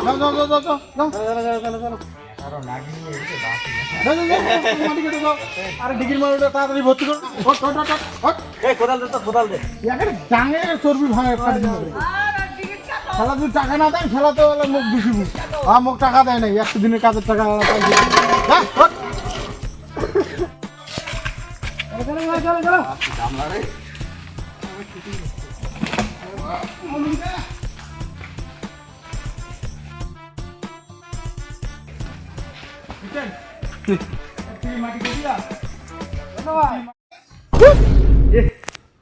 যাও যাও যাও যাও যাও আরে ডিগির মালটা তাড়াতাড়ি ভর্তি করো কোদাল দে ডাঙে চর্বি ভাঙে খেলা যদি টাকা না দেয় খেলা তো মুখ দুষিব মুখ টাকা দেয় নাই 100 দিনের কাজের টাকা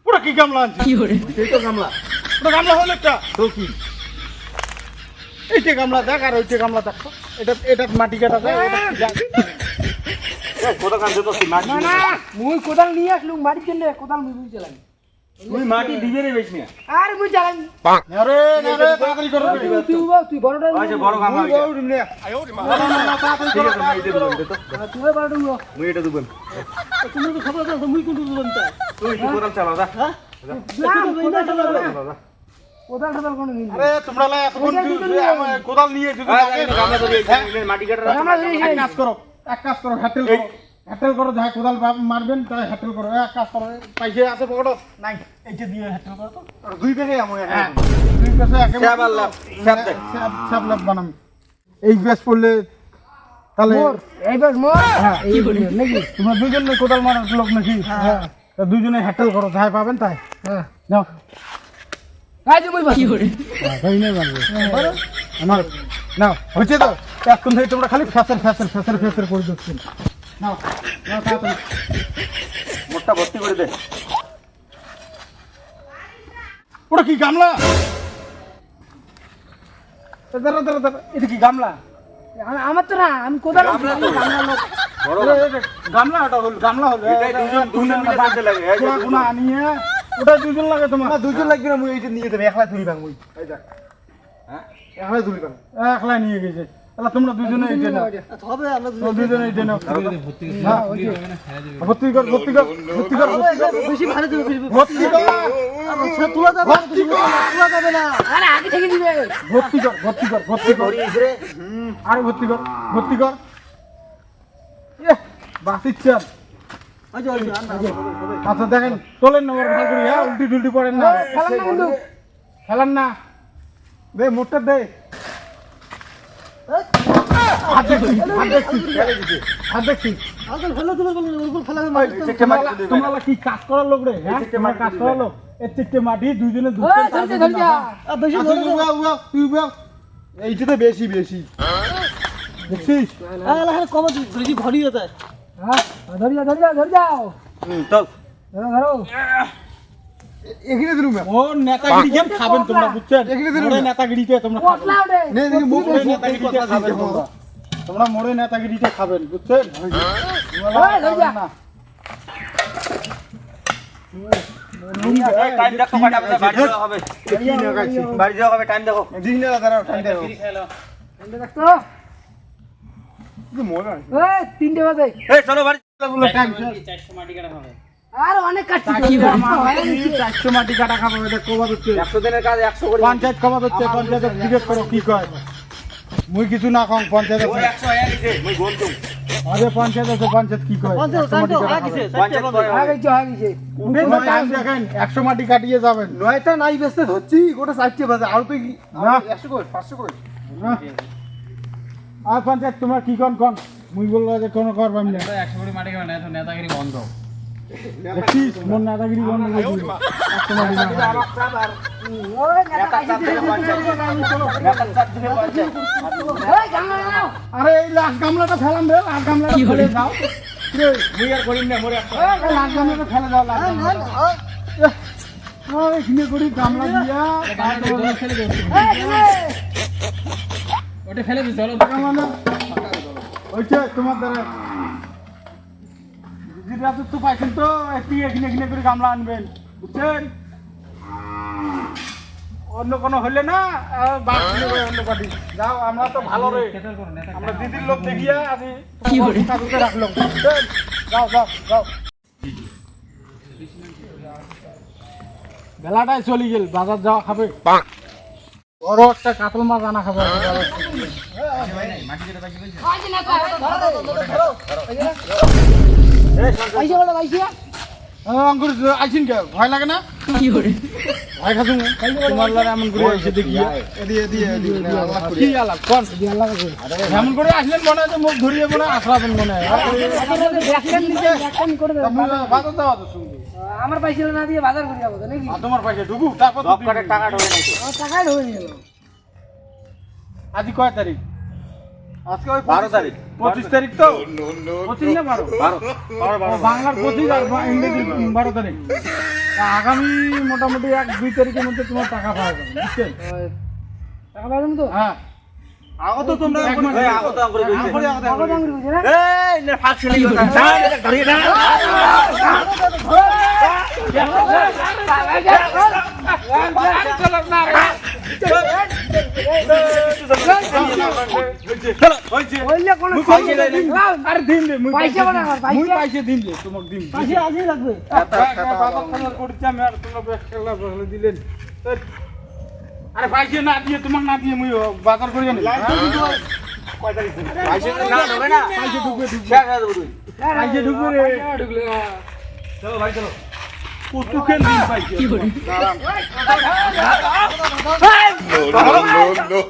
পুরো কি গামলা আনছি এই তো গামলা পুরো গামলা হলো একটা তো কি এইটা গামলা দেখ আর ওইটা গামলা দেখ এটা মাটি কাটা যায় কোদাল কাটতে তো মাটি মুই কোদাল নিয়ে আসলুম মাটির জন্য কোদাল মুই চালাই তুই মাটি দিবে রে বেশ মিয়া আর মুই চালাই আরে না রে তাড়াতাড়ি করো তুই বড়টা আচ্ছা বড় গামলা না না তাড়াতাড়ি ঠিক করো আছে মই এটা দেব তো তুই বড়টা মই এটা দেব তুমি তো খবর দাও মুই কোন দিবেন তাই তুই কোদাল চালাও যা কোদাল টোদাল কোন নিন আরে তোমরা লা এতক্ষণ কোদাল নিয়ে যদি গামলা ধরে মাটি কাটা এক কাজ করো হ্যাটেল করো যাই কোদাল মারবেন তাই হ্যাটেল করো এক কাজ করো পাইছে আছে পকেট নাই এইটা দিয়ে হ্যাটেল করো তো আর দুই পেছে আমি দুই পেছে একেবারে সব লাভ বানাম এই বেশ পড়লে তাহলে এই বাস মোর এই বলি নাকি তোমরা দুজনে কোদাল মারার লোক নাকি হ্যাঁ তা দুজনে হ্যাটেল করো যাই পাবেন তাই হ্যাঁ যাও কাজ মুই বাস কি করে তাই নাই পারবে আমার নাও হচ্ছে তো এখন থেকে তোমরা খালি ফ্যাসেল করে দিচ্ছ নাও নাও তাড়াতাড়ি মোটটা ভর্তি করে দে ওটা কি গামলা দাঁড়া এটা কি গামলা আমার তো না আমি কোদাল বড় গামলা ওটা হল গামলা হল এটা দুজন মিলে কাটতে লাগে গুণা আনিয়ে ওটা দুজন লাগে তোমার দুজন লাগবে না মই এইটা নিয়ে দেব একলা তুলি ভাঙ মই এই দেখ হ্যাঁ একলা তুলি ভাঙ একলা নিয়ে গেছে তাহলে তোমরা দুজনে এই নাও হবে আমরা দুজনে এই নাও ভর্তি কর বেশি ভালো দিবে ভর্তি কর আচ্ছা তুলা যাবে না আরে আগে থেকে দিবে ভর্তি কর রে আরে ভর্তি কর বাসিচ্ছেন আচ্ছা দেখেন তোলেন না ওর ভালো করি হ্যাঁ উল্টি টুলটি পড়েন না খেলান না দে মোটটা দে হাত দেখছি তোমরা কি কাজ করার লোক রে হ্যাঁ তোমরা কাজ করার লোক এর থেকে মাটি দুইজনে এইটাতে বেশি দেখছিস কম বেশি ভরি হতে হ্যাঁ ধর যাও চল ধরো এখানে দিলুম ও নেতাগিরি গেম খাবেন তোমরা বুঝছেন এখানে দিলুম নেতাগিরিতে তোমরা পটলা ওঠে নে দেখি মুখ নেতাগিরিতে খাবেন তোমরা মোড়ে নেতাগিরিতে খাবেন বুঝছেন না টাইম দেখো কয়টা বাজে বাড়ি যাওয়া হবে কি না গাইছি বাড়ি যাওয়া হবে টাইম দেখো দিন না দাঁড়াও টাইম দেখো দেখতো কি মোড় এই 3টে বাজে এই চলো বাড়ি বলে টাইম আর অনেক কাটছি 400 মাটি কাটা খাবো এটা কবা হচ্ছে 100 দিনের কাজ 100 করে পঞ্চায়েত কবা হচ্ছে পঞ্চায়েত জিজ্ঞেস করো কি কয় মুই কিছু না কম পঞ্চায়েত ওই 100 আয়া দিছে মই বলতুম আরে পঞ্চায়েত আছে পঞ্চায়েত কি কয় 100 মাটি কাটা খাবে। পঞ্চায়েত করে আগে গেছে তোমরা টাইম দেখেন 100 মাটি কাটিয়ে যাবেন নয়টা নাই ব্যস্ত ধরছি গোটা 4টে বাজে আর তুই না 100 করে 500 করে না। আর পঞ্চায়েত তোমার কি কোন মুই বললো যে কোনো করবাম না 100 কোটি মাটি কেন এত নেতাগিরি বন্ধ দেখছিস মোর নেতাগিরি বন্ধ করে দিল 100 মাটি না খাবে। ওই নেতা ওই গামলা নাও আরে এই লাখ গামলাটা ফেলাম রে লাখ গামলাটা ফেলে দাও রে মুই আর করিম না মোরে এই লাখ গামলাটা ফেলে দাও লাখ গামলাটা ওই এখানে করি গামলা দিয়া তারপরে ফেলে দাও ওটা ফেলে দিই চলো গামলা ওইটা তোমার দ্বারা যেটা তো পাইছেন তো একটু এখানে করে গামলা আনবেন বুঝছেন অন্য কোনো হলে না বাদ দিলে অন্য পার্টি যাও আমরা তো ভালো রে আমরা দিদির লোক দেখিয়া আমি কাজে রাখলাম বুঝছেন? যাও বেলাটাই চলে গেল বাজার যাওয়া খাবে বড় একটা কাতল মাছ আনা খাবার পয়সা বলো পয়সা অঙ্কুর আইসিন কে ভয় লাগে না কি করে ভয় খাসুন তোমার লাগে এমন করে এসে দেখি কি আলাপ কোন এমন করে আসলেন মনে হয় যে মুখ ধরিয়ে মনে হয় আসলাবেন মনে হয় ব্যাকখান নিচে ব্যাকখান করে দেবো বাজার দেওয়া তো শুনবি আমার পয়সা না দিয়ে বাজার করে যাবো তো নাকি আর তোমার পয়সা ঢুকু তারপর তো দিবি। টাকা ঢোকে নাই তো। আমার টাকাই ঢোকে নিয়ে গেলো আজ কয় তারিখ আজকে ওই 12 তারিখ 25 তারিখ তো 25 না 12 বাংলার 25 আর ইংরেজি 12 তারিখ তা আগামী মোটামুটি 1-2 তারিখের মধ্যে তোমার টাকা পাওয়া যাবে বুঝছেন টাকা পাবেন তো হ্যাঁ আগো তো তোমরা এক মিনিট। এই আগত আঙ্গুরে কইছে টাকা দাঙ্গরি বুঝে না এই নে ফাঁক শুনি কথা ধরিয়ে না বললে কোনো আরে দিন দে মুই পয়সা বলে আমার মুই পয়সা পয়সা দিন দে তোমাকে দিন পয়সা আজই লাগবে বাবা খানার করছি আমি আর তোমরা বেশ খেলা বলে দিলেন আরে পয়সা না দিয়ে তোমাকে না দিয়ে মুই বাজার করি না পয়সা না ঢোকে না পয়সা ঢুকবে শেষ হয়ে যাবে তুই পয়সা ঢুকবে রে চলো ভাই চলো কতুকেন দিন পয়সা কি করি no, no, no, no.